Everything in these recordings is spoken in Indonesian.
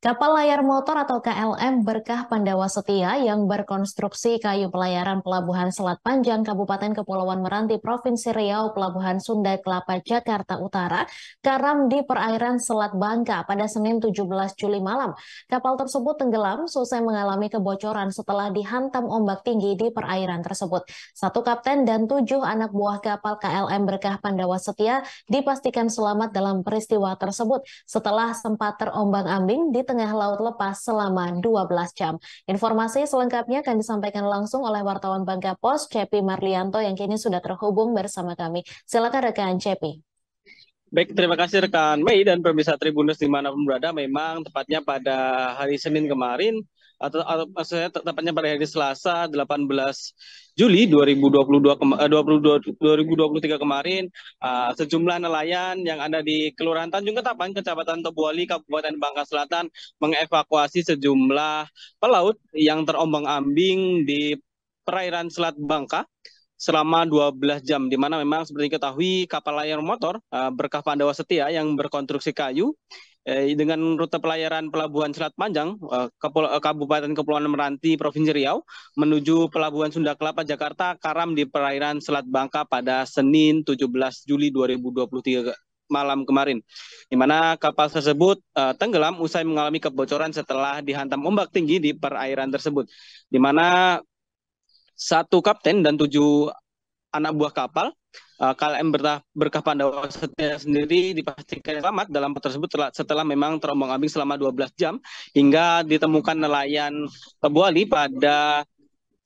Kapal layar motor atau KLM Berkah Pandawa Setia yang berkonstruksi kayu pelayaran Pelabuhan Selat Panjang Kabupaten Kepulauan Meranti Provinsi Riau Pelabuhan Sunda Kelapa Jakarta Utara karam di perairan Selat Bangka pada Senin 17 Juli malam. Kapal tersebut tenggelam selesai mengalami kebocoran setelah dihantam ombak tinggi di perairan tersebut. Satu kapten dan 7 anak buah kapal KLM Berkah Pandawa Setia dipastikan selamat dalam peristiwa tersebut setelah sempat terombang-ambing di tengah laut lepas selama 12 jam. Informasi selengkapnya akan disampaikan langsung oleh wartawan Bangka Pos, Cepi Marlianto, yang kini sudah terhubung bersama kami. Silakan rekan Cepi. Baik, terima kasih rekan Mei dan pemirsa Tribunnews dimanapun berada. Memang tepatnya pada hari Senin kemarin, atau maksudnya tepatnya pada hari Selasa 18 Juli 2023 kemarin, sejumlah nelayan yang ada di Kelurahan Tanjung Ketapang, Kecamatan Tobuali, Kabupaten Bangka Selatan, mengevakuasi sejumlah pelaut yang terombang-ambing di perairan Selat Bangka selama 12 jam, di mana memang seperti diketahui kapal layar motor Berkah Pandawa Setia yang berkonstruksi kayu dengan rute pelayaran Pelabuhan Selat Panjang, Kabupaten Kepulauan Meranti, Provinsi Riau, menuju Pelabuhan Sunda Kelapa, Jakarta, karam di perairan Selat Bangka pada Senin 17 Juli 2023 malam kemarin, di mana kapal tersebut tenggelam usai mengalami kebocoran setelah dihantam ombak tinggi di perairan tersebut, di mana satu kapten dan 7 anak buah kapal KLM Berkah Pandawa Setia sendiri dipastikan selamat dalam tersebut setelah memang terombang-ambing selama 12 jam hingga ditemukan nelayan Tobuali pada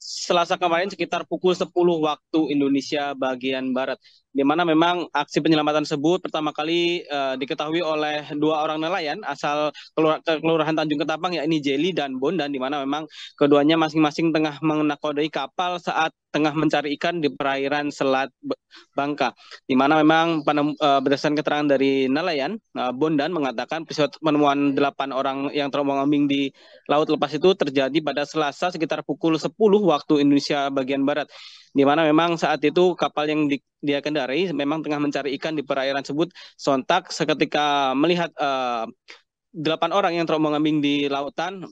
Selasa kemarin sekitar pukul 10 waktu Indonesia bagian Barat, di mana memang aksi penyelamatan tersebut pertama kali diketahui oleh 2 orang nelayan asal Kelurahan Tanjung Ketapang, yakni Jelly dan Bondan, di mana memang keduanya masing-masing tengah menakodai kapal saat tengah mencari ikan di perairan Selat Bangka, di mana memang berdasarkan keterangan dari nelayan, Bondan mengatakan peristiwa penemuan 8 orang yang terombang-ambing di laut lepas itu terjadi pada Selasa sekitar pukul 10 waktu Indonesia bagian Barat, di mana memang saat itu kapal yang dia kendarai memang tengah mencari ikan di perairan tersebut. Sontak seketika melihat 8 orang yang terombang-ambing di lautan,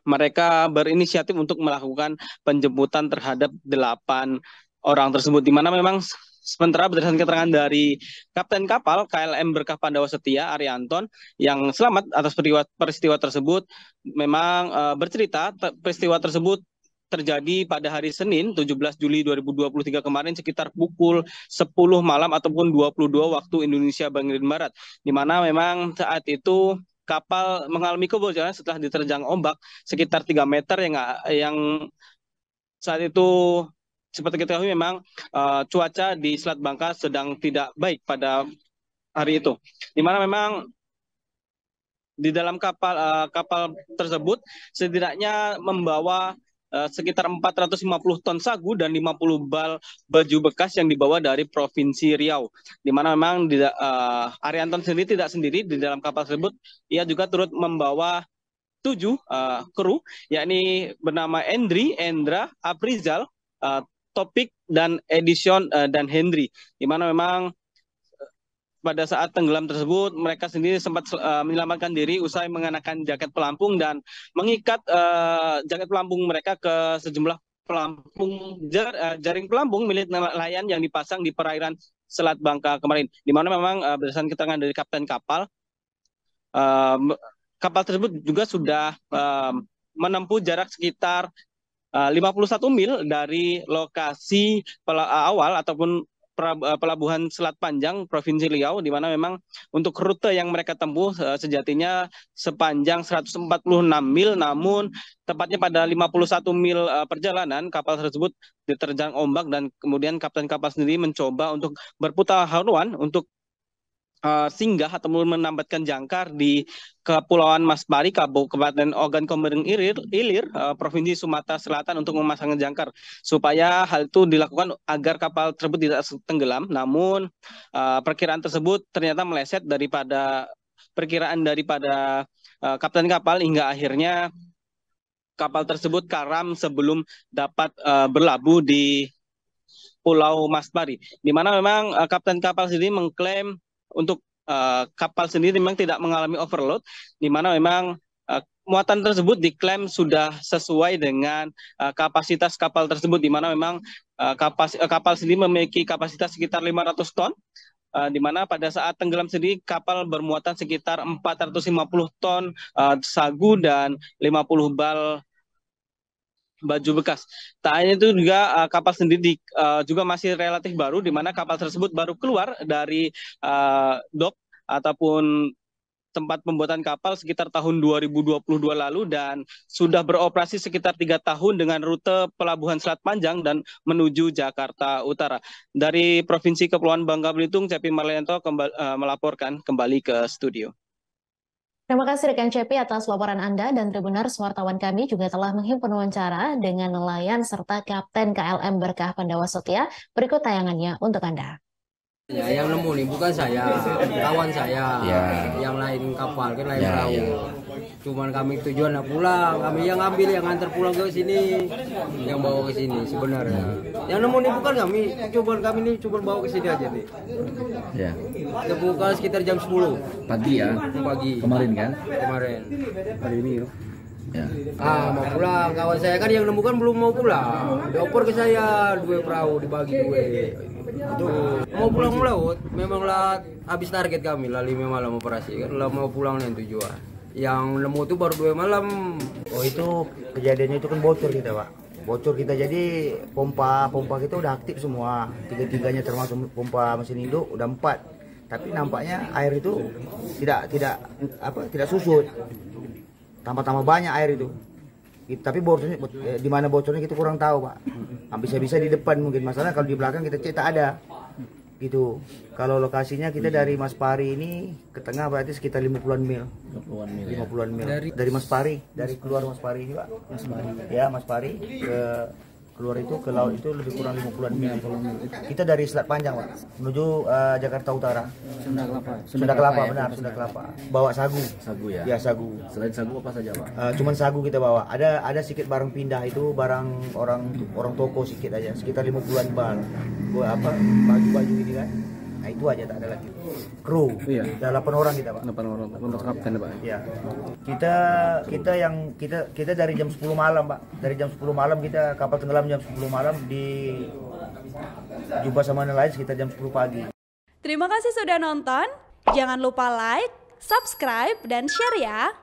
mereka berinisiatif untuk melakukan penjemputan terhadap 8 orang tersebut, di mana memang sementara berdasarkan keterangan dari Kapten kapal KLM Berkah Pandawa Setia, Arianton, yang selamat atas peristiwa tersebut, memang bercerita peristiwa tersebut terjadi pada hari Senin 17 Juli 2023 kemarin sekitar pukul 10 malam ataupun 22 waktu Indonesia bagian Barat, di mana memang saat itu kapal mengalami kebocoran setelah diterjang ombak sekitar 3 meter yang saat itu seperti kita ketahui memang cuaca di Selat Bangka sedang tidak baik pada hari itu, di mana memang di dalam kapal tersebut setidaknya membawa sekitar 450 ton sagu dan 50 bal baju bekas yang dibawa dari Provinsi Riau, di mana memang Arianton sendiri tidak sendiri di dalam kapal tersebut. Ia juga turut membawa 7 kru, yakni bernama Endra, Aprizal, Topik, dan Edison dan Hendry, di mana memang pada saat tenggelam tersebut mereka sendiri sempat menyelamatkan diri usai mengenakan jaket pelampung dan mengikat jaket pelampung mereka ke sejumlah jaring pelampung milik nelayan yang dipasang di perairan Selat Bangka kemarin, di mana memang berdasarkan keterangan dari kapten kapal, kapal tersebut juga sudah menempuh jarak sekitar 51 mil dari lokasi awal ataupun Pelabuhan Selat Panjang Provinsi Riau, di mana memang untuk rute yang mereka tempuh sejatinya sepanjang 146 mil, namun tepatnya pada 51 mil perjalanan kapal tersebut diterjang ombak dan kemudian kapten kapal sendiri mencoba untuk berputar haluan untuk singgah atau menambatkan jangkar di Kepulauan Masbari, Kabupaten Ogan Komering Ilir, Provinsi Sumatera Selatan untuk memasang jangkar, supaya hal itu dilakukan agar kapal tersebut tidak tenggelam. Namun perkiraan tersebut ternyata meleset daripada perkiraan daripada kapten kapal, hingga akhirnya kapal tersebut karam sebelum dapat berlabuh di Pulau Masbari, di mana memang kapten kapal sendiri mengklaim untuk kapal sendiri memang tidak mengalami overload, di mana memang muatan tersebut diklaim sudah sesuai dengan kapasitas kapal tersebut, di mana memang kapal sendiri memiliki kapasitas sekitar 500 ton, di mana pada saat tenggelam sendiri kapal bermuatan sekitar 450 ton sagu dan 50 bal baju bekas. Tak hanya itu juga kapal sendiri juga masih relatif baru, di mana kapal tersebut baru keluar dari dok ataupun tempat pembuatan kapal sekitar tahun 2022 lalu dan sudah beroperasi sekitar 3 tahun dengan rute Pelabuhan Selat Panjang dan menuju Jakarta Utara. Dari Provinsi Kepulauan Bangka Belitung, Cepi Marlianto melaporkan kembali ke studio. Terima kasih rekan Cepi atas laporan Anda, dan Tribuners wartawan kami juga telah menghimpun wawancara dengan nelayan serta Kapten KLM Berkah Pandawa Setia. Berikut tayangannya untuk Anda. Ya, yang nemu nih bukan saya, kawan saya, yang lain kapal, kan lain perahu. Cuman kami tujuan pulang, kami yang ambil, yang antar pulang ke sini, yang bawa ke sini sebenarnya. Yang nemu nih bukan kami, kami nih cuma bawa ke sini aja nih. Ya. Kita buka sekitar jam 10 Pagi ya? pagi. Kemarin kan? Kemarin. Hari ini yuk. Ya. Mau pulang, kawan saya kan yang nemu kan belum mau pulang. Dioper ke saya 2 perahu dibagi 2. Itu mau pulang melaut, memanglah habis target kami lah 5 malam operasi kan, lah mau pulang nih tujuan. Yang nemu tuh baru 2 malam. Oh, itu kejadiannya itu kan bocor kita, Pak. Bocor kita, jadi pompa kita udah aktif semua, 3-3-nya termasuk pompa mesin induk udah 4. Tapi nampaknya air itu tidak susut. Tambah banyak air itu. Tapi bocornya di mana bocornya kita kurang tahu, Pak. Bisa di depan mungkin, masalah kalau di belakang kita cek tak ada. Gitu. Kalau lokasinya kita dari Mas Pari ini ke tengah berarti sekitar 50-an mil. 50-an mil. Dari Mas Pari, dari keluar Mas Pari ini, Pak. Mas Pari. Ya, Mas Pari ke keluar itu ke laut itu lebih kurang 50-an mil. Kita dari Selat Panjang, Pak, menuju Jakarta Utara. Sunda Kelapa, benar, Sunda Kelapa. Bawa sagu. Sagu ya. Ya, sagu. Selain sagu apa saja, Pak? Cuman sagu kita bawa. Ada sedikit barang pindah, itu barang orang toko sedikit aja, sekitar 50-an bal. Baju-baju ini kan. Nah, itu aja, tak ada lagi. Kru. Iya. Ada 8 orang kita, Pak. 8 orang. Untuk kapten, Pak. Iya. Kita dari jam 10 malam, Pak. Dari jam 10 malam kita kapal tenggelam jam 10 malam, di jumpa sama nelayan sekitar jam 10 pagi. Terima kasih sudah nonton. Jangan lupa like, subscribe, dan share ya.